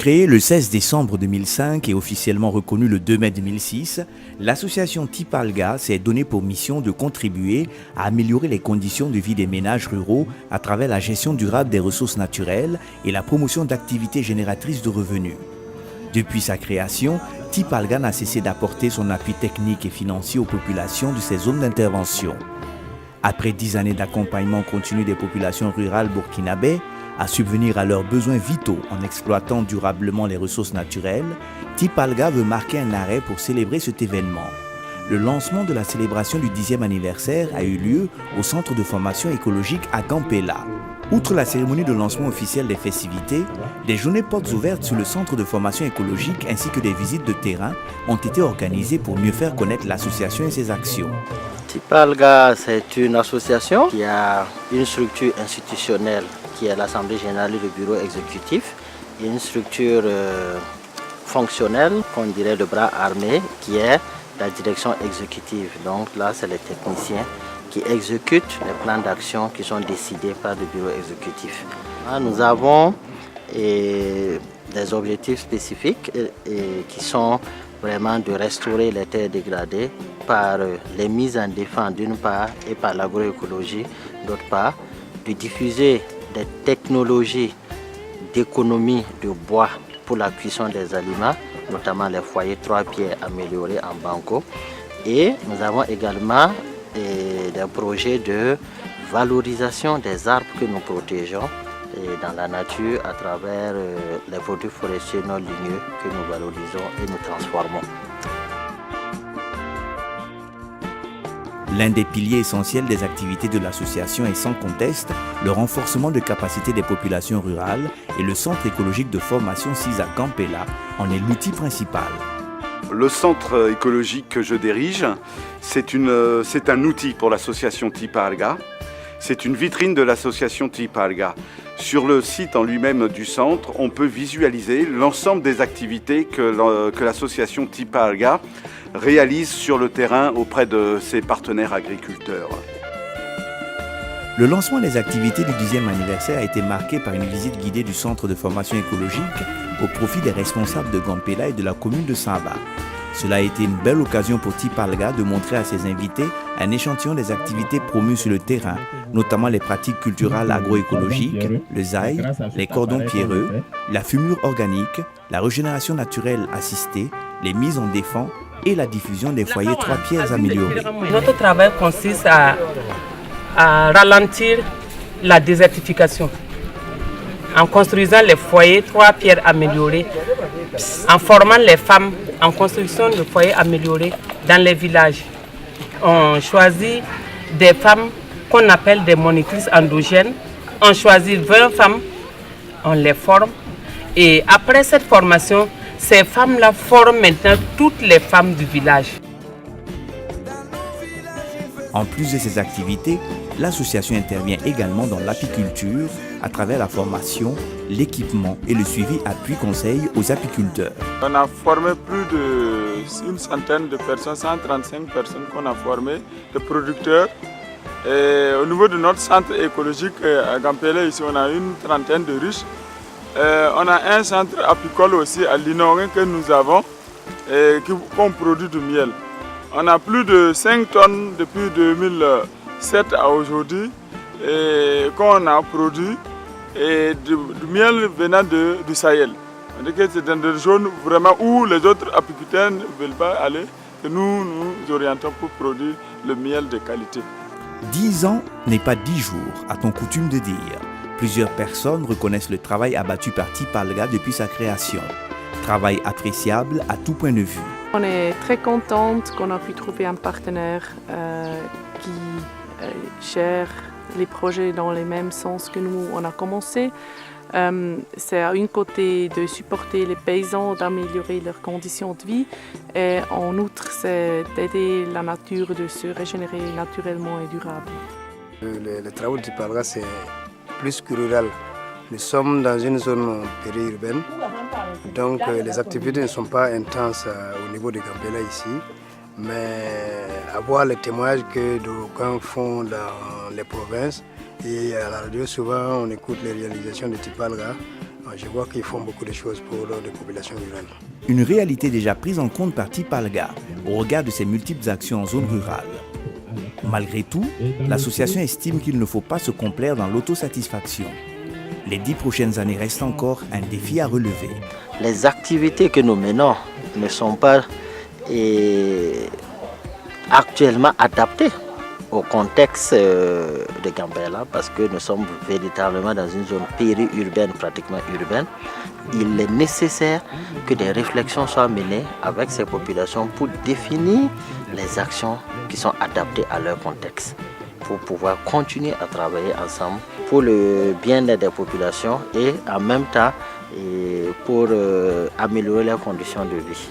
Créée le 16 décembre 2005 et officiellement reconnue le 2 mai 2006, l'association Tipalga s'est donnée pour mission de contribuer à améliorer les conditions de vie des ménages ruraux à travers la gestion durable des ressources naturelles et la promotion d'activités génératrices de revenus. Depuis sa création, Tipalga n'a cessé d'apporter son appui technique et financier aux populations de ses zones d'intervention. Après 10 années d'accompagnement continu des populations rurales burkinabées, à subvenir à leurs besoins vitaux en exploitant durablement les ressources naturelles, Tipalga veut marquer un arrêt pour célébrer cet événement. Le lancement de la célébration du 10e anniversaire a eu lieu au centre de formation écologique à Gampela. Outre la cérémonie de lancement officielle des festivités, des journées portes ouvertes sur le centre de formation écologique ainsi que des visites de terrain ont été organisées pour mieux faire connaître l'association et ses actions. Tipalga, c'est une association qui a une structure institutionnelle qui est l'Assemblée générale et le bureau exécutif, et une structure fonctionnelle, qu'on dirait le bras armé, qui est la direction exécutive. Donc là, c'est les techniciens qui exécutent les plans d'action qui sont décidés par le bureau exécutif. Là, nous avons des objectifs spécifiques qui sont vraiment de restaurer les terres dégradées par les mises en défense d'une part et par l'agroécologie d'autre part, de diffuser des technologies d'économie de bois pour la cuisson des aliments, notamment les foyers 3 pierres améliorés en banco. Et nous avons également des projets de valorisation des arbres que nous protégeons dans la nature à travers les produits forestiers non ligneux que nous valorisons et nous transformons. L'un des piliers essentiels des activités de l'association est sans conteste le renforcement de capacités des populations rurales et le centre écologique de formation CISA Gampela en est l'outil principal. Le centre écologique que je dirige, c'est un outil pour l'association Tipalga. C'est une vitrine de l'association Tipalga. Sur le site en lui-même du centre, on peut visualiser l'ensemble des activités que l'association Tipalga réalise sur le terrain auprès de ses partenaires agriculteurs. Le lancement des activités du 10e anniversaire a été marqué par une visite guidée du centre de formation écologique au profit des responsables de Gampela et de la commune de Samba. Cela a été une belle occasion pour Tipalga de montrer à ses invités un échantillon des activités promues sur le terrain, notamment les pratiques culturelles agroécologiques, le zaï, les cordons pierreux, la fumure organique, la régénération naturelle assistée, les mises en défense et la diffusion des foyers 3 pierres améliorés. Notre travail consiste à ralentir la désertification en construisant les foyers 3 pierres améliorés, en formant les femmes en construction de foyers améliorés dans les villages. On choisit des femmes qu'on appelle des monitrices endogènes. On choisit 20 femmes, on les forme et après cette formation, ces femmes-là forment maintenant toutes les femmes du village. En plus de ces activités, l'association intervient également dans l'apiculture à travers la formation, l'équipement et le suivi appui-conseil aux apiculteurs. On a formé plus d'une centaine de personnes, 135 personnes qu'on a formées, de producteurs. Et au niveau de notre centre écologique à Gampela, ici on a une trentaine de ruches. On a un centre apicole aussi à Linorin que nous avons et qu'on produit du miel. On a plus de 5 tonnes depuis 2007 à aujourd'hui qu'on a produit et du miel venant du Sahel. C'est dans des zones vraiment où les autres apiculteurs ne veulent pas aller que nous nous orientons pour produire le miel de qualité. 10 ans n'est pas 10 jours, a-t-on coutume de dire. Plusieurs personnes reconnaissent le travail abattu par Tipalga depuis sa création. Travail appréciable à tout point de vue. On est très contente qu'on a pu trouver un partenaire qui gère les projets dans le même sens que nous, on a commencé. C'est à une côté de supporter les paysans, d'améliorer leurs conditions de vie et en outre, c'est d'aider la nature de se régénérer naturellement et durable. Le travail de Tipalga, c'est plus que rural. Nous sommes dans une zone périurbaine, donc les activités ne sont pas intenses au niveau de Gampela ici, mais avoir les témoignages que d'aucuns font dans les provinces et à la radio souvent on écoute les réalisations de Tipalga, Je vois qu'ils font beaucoup de choses pour les populations rurales. Une réalité déjà prise en compte par Tipalga au regard de ses multiples actions en zone rurale. Malgré tout, l'association estime qu'il ne faut pas se complaire dans l'autosatisfaction. Les 10 prochaines années restent encore un défi à relever. Les activités que nous menons ne sont pas actuellement adaptées au contexte de Gambela parce que nous sommes véritablement dans une zone périurbaine, pratiquement urbaine. Il est nécessaire que des réflexions soient menées avec ces populations pour définir les actions qui sont adaptées à leur contexte, pour pouvoir continuer à travailler ensemble pour le bien-être des populations et en même temps pour améliorer leurs conditions de vie.